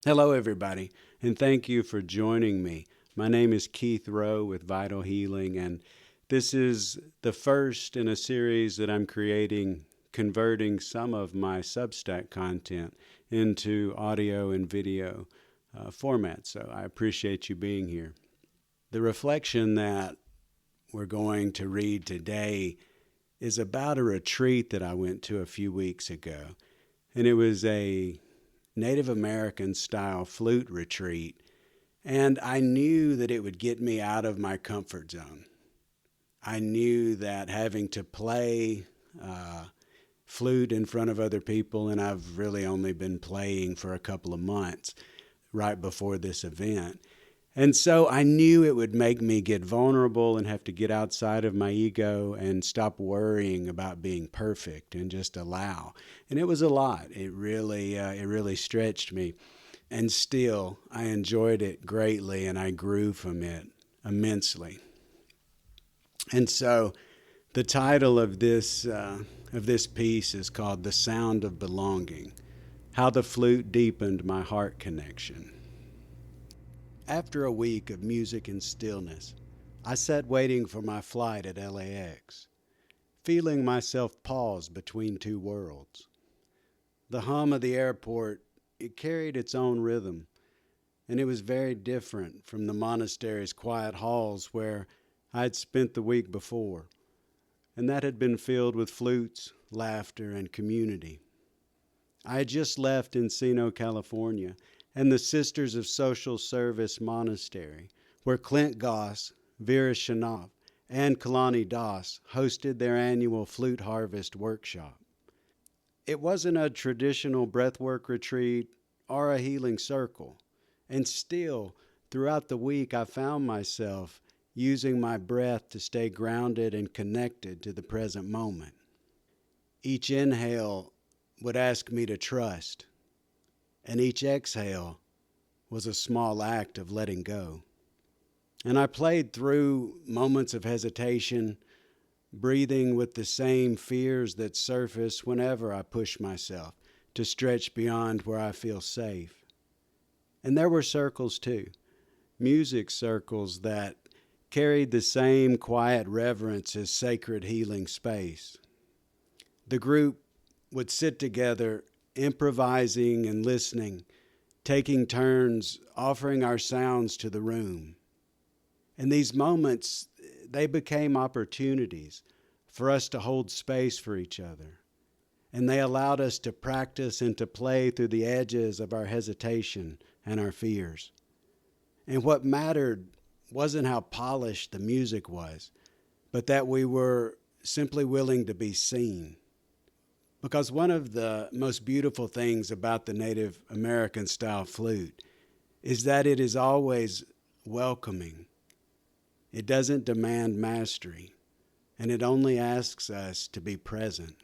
Hello, everybody, and thank you for joining me. My name is Keith Rowe with Vital Healing, and this is the first in a series that I'm creating, converting some of my Substack content into audio and video format. So I appreciate you being here. The reflection that we're going to read today is about a retreat that I went to a few weeks ago, and it was a Native American style flute retreat, and I knew that it would get me out of my comfort zone. I knew that having to play flute in front of other people, and I've really only been playing for a couple of months right before this event. And so I knew it would make me get vulnerable and have to get outside of my ego and stop worrying about being perfect and just allow. And it was a lot. It really stretched me. And still, I enjoyed it greatly and I grew from it immensely. And so the title of this piece is called "The Sound of Belonging: How the Flute Deepened My Heart Connection." After a week of music and stillness, I sat waiting for my flight at LAX, feeling myself pause between two worlds. The hum of the airport, it carried its own rhythm, and it was very different from the monastery's quiet halls where I had spent the week before, and that had been filled with flutes, laughter, and community. I had just left Encino, California, and the Sisters of Social Service Monastery, where Clint Goss, Vera Shanov, and Kalani hosted their annual Flute Harvest workshop. It wasn't a traditional breathwork retreat or a healing circle, and still, throughout the week, I found myself using my breath to stay grounded and connected to the present moment. Each inhale would ask me to trust, and each exhale was a small act of letting go. And I played through moments of hesitation, breathing with the same fears that surface whenever I push myself to stretch beyond where I feel safe. And there were circles too, music circles that carried the same quiet reverence as sacred healing space. The group would sit together, improvising and listening, taking turns, offering our sounds to the room. And these moments, they became opportunities for us to hold space for each other. And they allowed us to practice and to play through the edges of our hesitation and our fears. And what mattered wasn't how polished the music was, but that we were simply willing to be seen. Because one of the most beautiful things about the Native American style flute is that it is always welcoming. It doesn't demand mastery, and it only asks us to be present.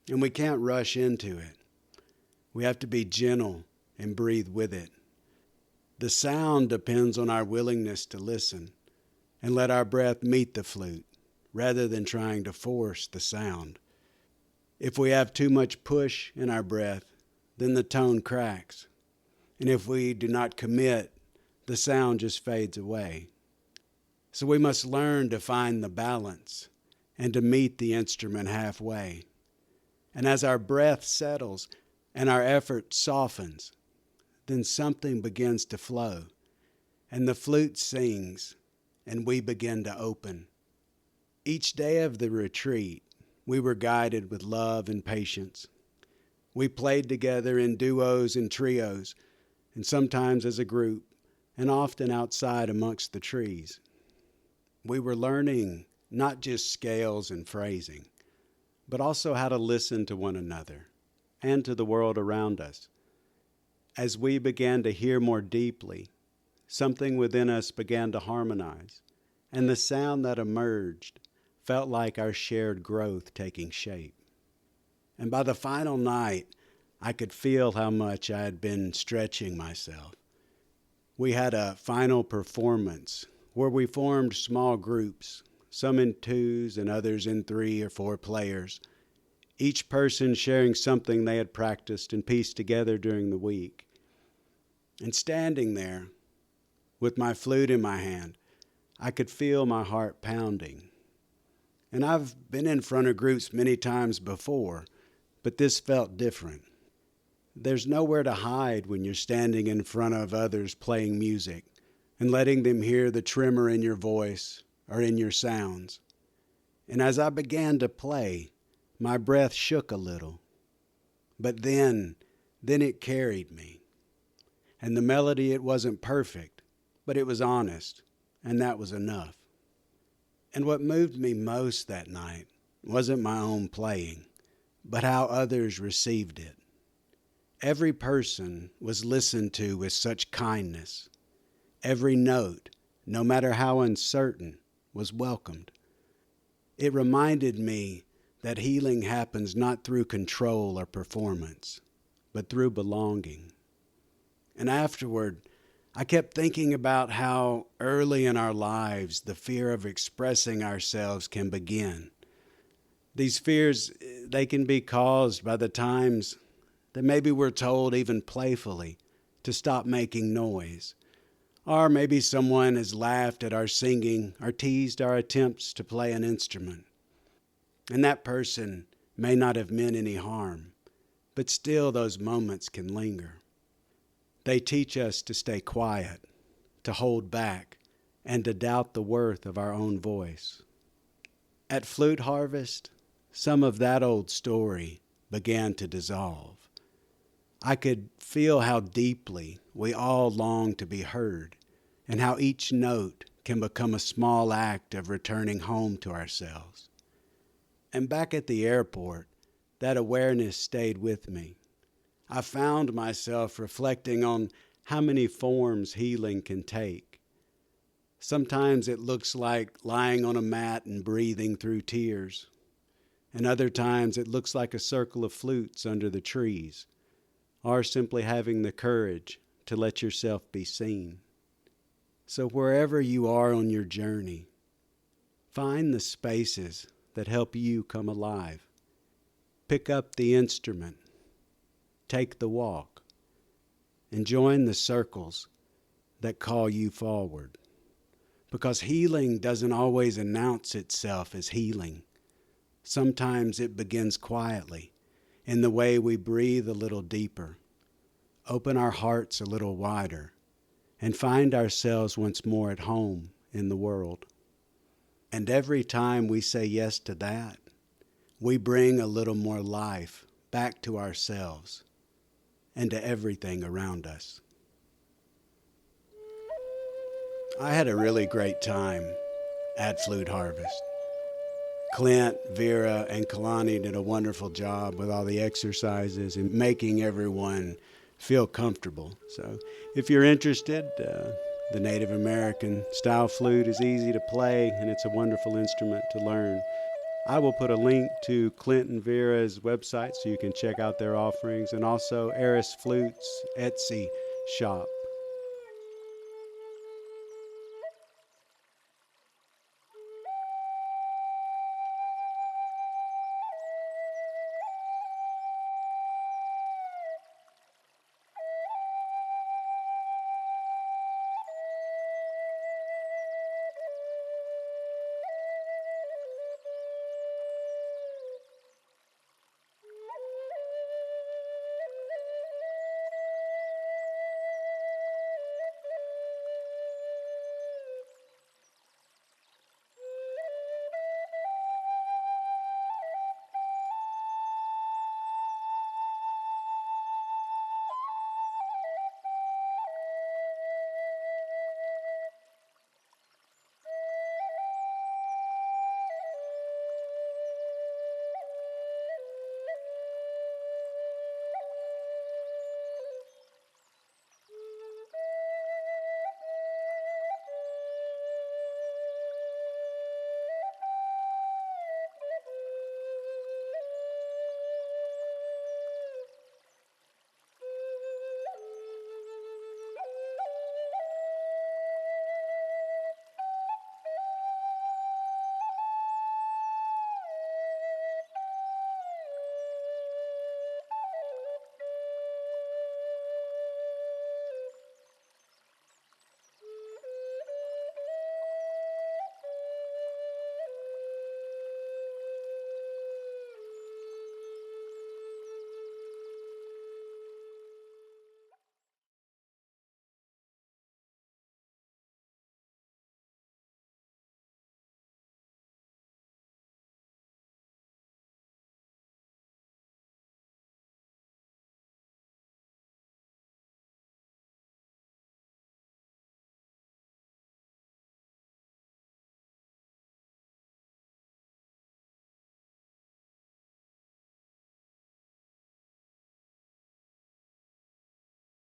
And we can't rush into it. We have to be gentle and breathe with it. The sound depends on our willingness to listen and let our breath meet the flute rather than trying to force the sound. If we have too much push in our breath, then the tone cracks. And if we do not commit, the sound just fades away. So we must learn to find the balance and to meet the instrument halfway. And as our breath settles and our effort softens, then something begins to flow, and the flute sings, and we begin to open. Each day of the retreat, we were guided with love and patience. We played together in duos and trios, and sometimes as a group, and often outside amongst the trees. We were learning not just scales and phrasing, but also how to listen to one another and to the world around us. As we began to hear more deeply, something within us began to harmonize, and the sound that emerged felt like our shared growth taking shape. And by the final night, I could feel how much I had been stretching myself. We had a final performance where we formed small groups, some in twos and others in 3 or 4 players, each person sharing something they had practiced and pieced together during the week. And standing there with my flute in my hand, I could feel my heart pounding. And I've been in front of groups many times before, but this felt different. There's nowhere to hide when you're standing in front of others playing music and letting them hear the tremor in your voice or in your sounds. And as I began to play, my breath shook a little. But then it carried me. And the melody, it wasn't perfect, but it was honest, and that was enough. And what moved me most that night wasn't my own playing, but how others received it. Every person was listened to with such kindness. Every note, no matter how uncertain, was welcomed. It reminded me that healing happens not through control or performance, but through belonging. And afterward, I kept thinking about how early in our lives the fear of expressing ourselves can begin. These fears, they can be caused by the times that maybe we're told, even playfully, to stop making noise. Or maybe someone has laughed at our singing or teased our attempts to play an instrument. And that person may not have meant any harm, but still those moments can linger. They teach us to stay quiet, to hold back, and to doubt the worth of our own voice. At Flute Harvest, some of that old story began to dissolve. I could feel how deeply we all long to be heard, and how each note can become a small act of returning home to ourselves. And back at the airport, that awareness stayed with me. I found myself reflecting on how many forms healing can take. Sometimes it looks like lying on a mat and breathing through tears. And other times it looks like a circle of flutes under the trees, or simply having the courage to let yourself be seen. So wherever you are on your journey, find the spaces that help you come alive. Pick up the instrument, take the walk, and join the circles that call you forward. Because healing doesn't always announce itself as healing. Sometimes it begins quietly, in the way we breathe a little deeper, open our hearts a little wider, and find ourselves once more at home in the world. And every time we say yes to that, we bring a little more life back to ourselves and to everything around us. I had a really great time at Flute Harvest. Clint, Vera, and Kalani did a wonderful job with all the exercises and making everyone feel comfortable. So if you're interested, the Native American style flute is easy to play, and it's a wonderful instrument to learn. I will put a link to Clint and Vera's website so you can check out their offerings, and also Eris Flute's Etsy shop.